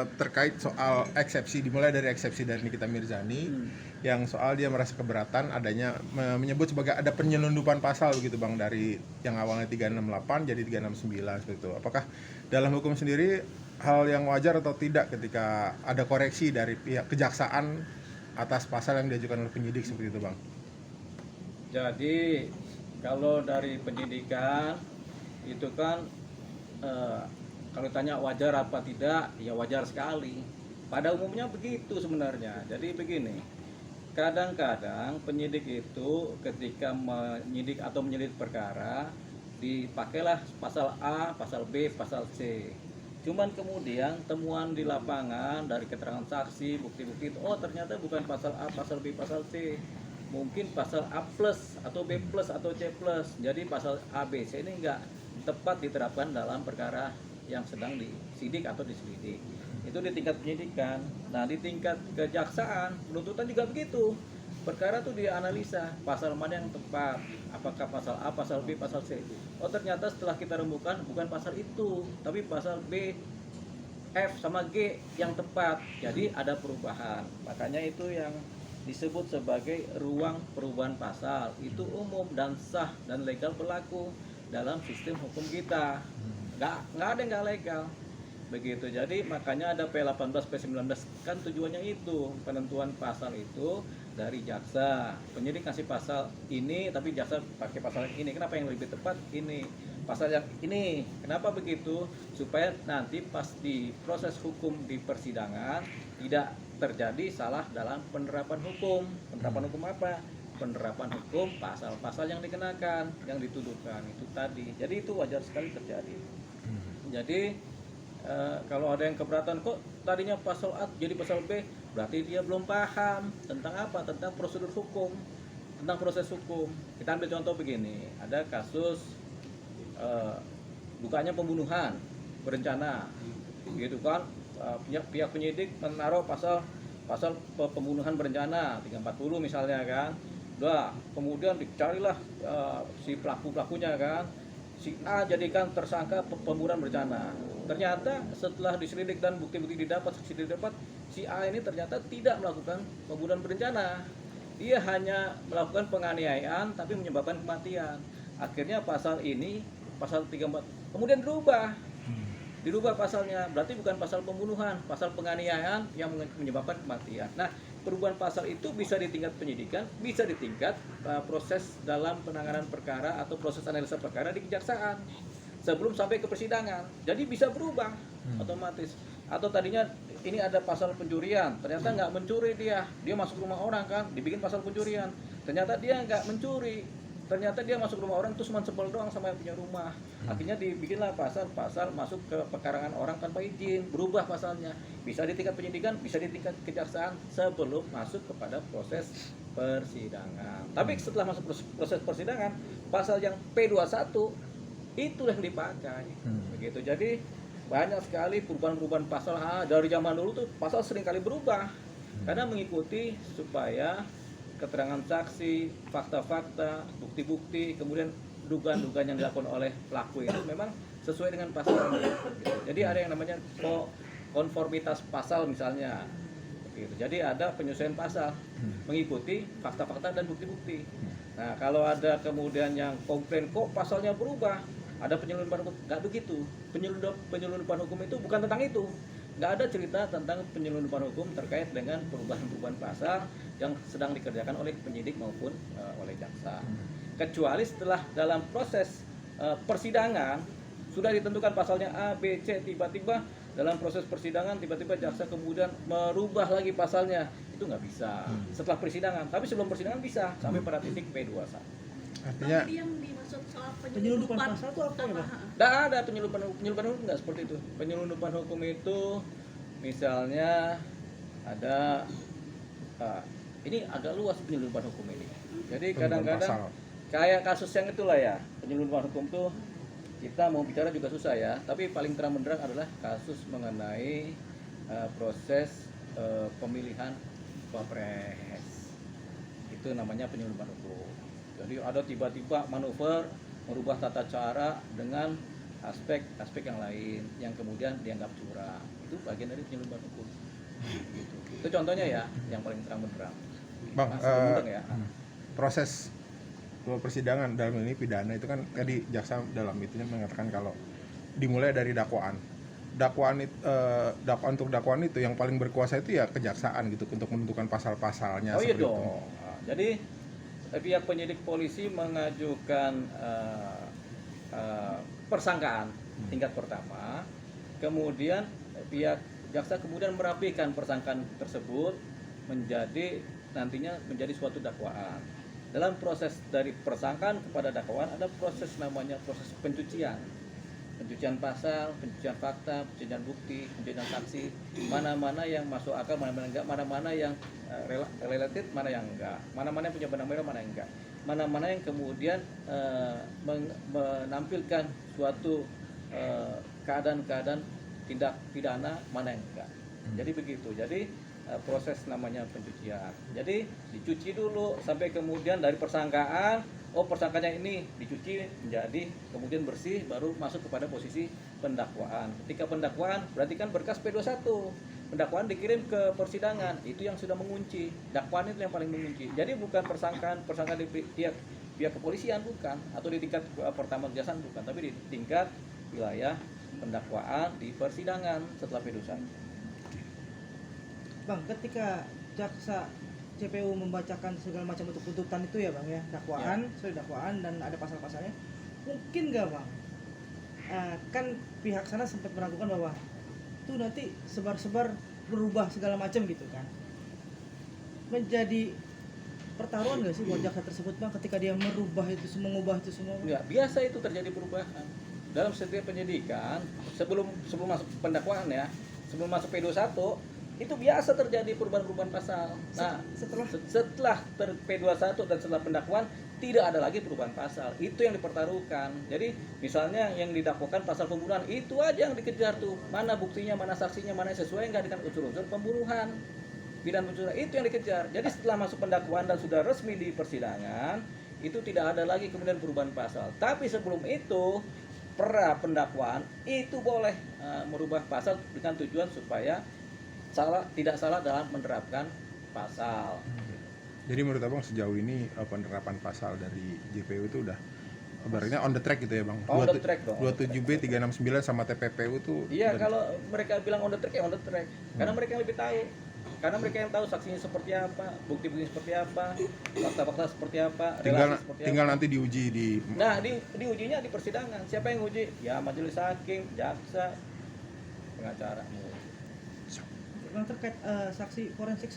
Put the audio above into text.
Terkait soal eksepsi, dimulai dari eksepsi dari Nikita Mirzani yang soal dia merasa keberatan adanya menyebut sebagai ada penyelundupan pasal begitu Bang, dari yang awalnya 368 jadi 369 seperti itu. Apakah dalam hukum sendiri hal yang wajar atau tidak ketika ada koreksi dari pihak kejaksaan atas pasal yang diajukan oleh penyidik seperti itu Bang? Jadi kalau dari penyidikan itu kan kalau tanya wajar apa tidak, ya wajar sekali. Pada umumnya begitu sebenarnya. Jadi begini, kadang-kadang penyidik itu ketika menyidik atau menyelidiki perkara dipakailah pasal A, pasal B, pasal C. Cuman kemudian temuan di lapangan dari keterangan saksi, bukti-bukti itu, oh ternyata bukan pasal A, pasal B, pasal C. Mungkin pasal A plus atau B plus atau C plus. Jadi pasal A, B, C ini enggak tepat diterapkan dalam perkara yang sedang disidik atau diselidik. Itu di tingkat penyidikan. Nah, di tingkat kejaksaan, penuntutan juga begitu. Perkara itu dianalisa pasal mana yang tepat, apakah pasal A, pasal B, pasal C. Oh ternyata setelah kita remukan bukan pasal itu, tapi pasal B, F sama G yang tepat. Jadi ada perubahan. Makanya itu yang disebut sebagai ruang perubahan pasal. Itu umum dan sah dan legal berlaku dalam sistem hukum kita. Nggak ada yang nggak legal begitu. Jadi makanya ada P18, P19 kan tujuannya itu penentuan pasal itu dari jaksa. Penyidik kasih pasal ini tapi jaksa pakai pasal ini. Kenapa yang lebih tepat ini? Pasal yang ini. Kenapa begitu? Supaya nanti pas di proses hukum di persidangan tidak terjadi salah dalam penerapan hukum. Penerapan hukum apa? Penerapan hukum pasal-pasal yang dikenakan, yang dituduhkan itu tadi. Jadi itu wajar sekali terjadi. Jadi kalau ada yang keberatan kok tadinya pasal A jadi pasal B, berarti dia belum paham tentang apa? Tentang prosedur hukum, tentang proses hukum. Kita ambil contoh begini, ada kasus bukannya pembunuhan berencana, gitu kan? Pihak penyidik menaruh pasal pembunuhan berencana 340 misalnya kan. Kemudian dicarilah si pelakunya kan. Si A jadikan tersangka pembunuhan berencana. Ternyata setelah diselidik dan bukti-bukti didapat, saksi didapat, si A ini ternyata tidak melakukan pembunuhan berencana. Dia hanya melakukan penganiayaan tapi menyebabkan kematian. Akhirnya pasal ini, pasal 34, kemudian dirubah pasalnya. Berarti bukan pasal pembunuhan, pasal penganiayaan yang menyebabkan kematian. Nah, perubahan pasal itu bisa di tingkat penyidikan, bisa di tingkat proses dalam penanganan perkara atau proses analisa perkara di kejaksaan sebelum sampai ke persidangan. Jadi bisa berubah otomatis. Atau tadinya ini ada pasal pencurian, ternyata nggak mencuri dia masuk rumah orang kan, dibikin pasal pencurian. Ternyata dia nggak mencuri, ternyata dia masuk rumah orang itu cuma sebel doang sama yang punya rumah. Akhirnya dibikinlah pasal masuk ke pekarangan orang tanpa izin, berubah pasalnya. Bisa di tingkat penyidikan, bisa di tingkat kejaksaan sebelum masuk kepada proses persidangan. Tapi setelah masuk proses persidangan, pasal yang P21 itu yang dipakai. Begitu. Jadi banyak sekali perubahan-perubahan pasal dari zaman dulu tuh pasal sering kali berubah. Karena mengikuti supaya keterangan saksi, fakta-fakta, bukti-bukti, kemudian dugaan-dugaan yang dilakukan oleh pelaku itu memang sesuai dengan pasal ini. Gitu. Jadi ada yang namanya konformitas pasal misalnya. Gitu. Jadi ada penyesuaian pasal mengikuti fakta-fakta dan bukti-bukti. Nah kalau ada kemudian yang komplain kok pasalnya berubah, ada penyelundupan hukum, nggak begitu. Penyelundupan hukum itu bukan tentang itu. Nggak ada cerita tentang penyelundupan hukum terkait dengan perubahan-perubahan pasal yang sedang dikerjakan oleh penyidik maupun oleh jaksa. Kecuali setelah dalam proses persidangan sudah ditentukan pasalnya A, B, C, tiba-tiba dalam proses persidangan tiba-tiba jaksa kemudian merubah lagi pasalnya, itu nggak bisa setelah persidangan. Tapi sebelum persidangan bisa sampai pada titik P21. Artinya yang dimaksud soal penyelundupan pasal itu apa ya, Pak? Nggak ada penyelundupan hukum nggak seperti itu. Penyelundupan hukum itu misalnya ada ini agak luas penyelundupan hukum ini. Jadi kadang-kadang kayak kasus yang itulah ya, penyelundupan hukum tuh kita mau bicara juga susah ya. Tapi paling terang benderang adalah kasus mengenai proses pemilihan wapres. Itu namanya penyelundupan hukum. Jadi ada tiba-tiba manuver merubah tata cara dengan aspek yang lain yang kemudian dianggap curang. Itu bagian dari penyelundupan hukum. Gitu. Itu contohnya ya, yang paling terang benderang. Bang, Ya. proses persidangan dalam ini pidana itu kan tadi jaksa dalam itunya mengatakan kalau dimulai dari dakwaan. Untuk dakwaan itu yang paling berkuasa itu ya kejaksaan gitu untuk menentukan pasal-pasalnya. Oh iya seperti dong. itu. Jadi pihak penyidik polisi mengajukan persangkaan tingkat pertama, kemudian pihak jaksa kemudian merapikan persangkaan tersebut nantinya menjadi suatu dakwaan. Dalam proses dari persangkaan kepada dakwaan ada proses namanya proses pencucian pasal, pencucian fakta, pencucian bukti, pencucian saksi, mana-mana yang masuk akal, mana-mana enggak, mana-mana yang related, mana yang enggak, mana-mana yang punya benang merah, mana yang enggak, mana-mana yang kemudian menampilkan suatu keadaan-keadaan tindak pidana, mana yang enggak. Jadi begitu. Jadi proses namanya pencucian. Jadi dicuci dulu sampai kemudian dari persangkaan, persangkanya ini dicuci menjadi kemudian bersih, baru masuk kepada posisi pendakwaan. Ketika pendakwaan berarti kan berkas P21. Pendakwaan dikirim ke persidangan, itu yang sudah mengunci. Dakwaan itu yang paling mengunci. Jadi bukan persangkaan di pihak kepolisian bukan, atau di tingkat pertama kejaksaan bukan, tapi di tingkat wilayah pendakwaan di persidangan setelah P21. Bang, ketika jaksa CPU membacakan segala macam bentuk tuntutan itu ya bang ya, dakwaan, dakwaan dan ada pasal-pasalnya, mungkin nggak bang? Kan pihak sana sempat meragukan bahwa itu nanti sebar-sebar berubah segala macam gitu kan, menjadi pertaruhan nggak sih buat jaksa tersebut bang ketika dia mengubah itu semua? Enggak, biasa itu terjadi perubahan dalam setiap penyidikan sebelum masuk pendakwaan ya, sebelum masuk P21 itu biasa terjadi perubahan-perubahan pasal. Nah, setelah P21 dan setelah pendakwaan tidak ada lagi perubahan pasal. Itu yang dipertaruhkan. Jadi misalnya yang didakwakan pasal pembunuhan, itu aja yang dikejar tuh. Mana buktinya, mana saksinya, mana yang sesuai enggak dengan unsur-unsur pembunuhan. Pidana pencurian itu yang dikejar. Jadi setelah masuk pendakwaan dan sudah resmi di persidangan, itu tidak ada lagi kemudian perubahan pasal. Tapi sebelum itu pra pendakwaan itu boleh merubah pasal dengan tujuan supaya tidak salah dalam menerapkan pasal. Jadi menurut abang sejauh ini penerapan pasal dari JPU itu udah kabarnya on the track gitu ya bang? On the track dong. 27B, 369 sama TPPU tuh. Iya, kalau mereka bilang on the track ya on the track. Karena mereka yang lebih tahu. Karena mereka yang tahu saksinya seperti apa, bukti-bukti seperti apa, fakta-fakta seperti apa, tinggal nanti diuji di. Nah, diujinya di persidangan. Siapa yang uji? Ya majelis hakim, jaksa, pengacara. Bang, terkait saksi forensik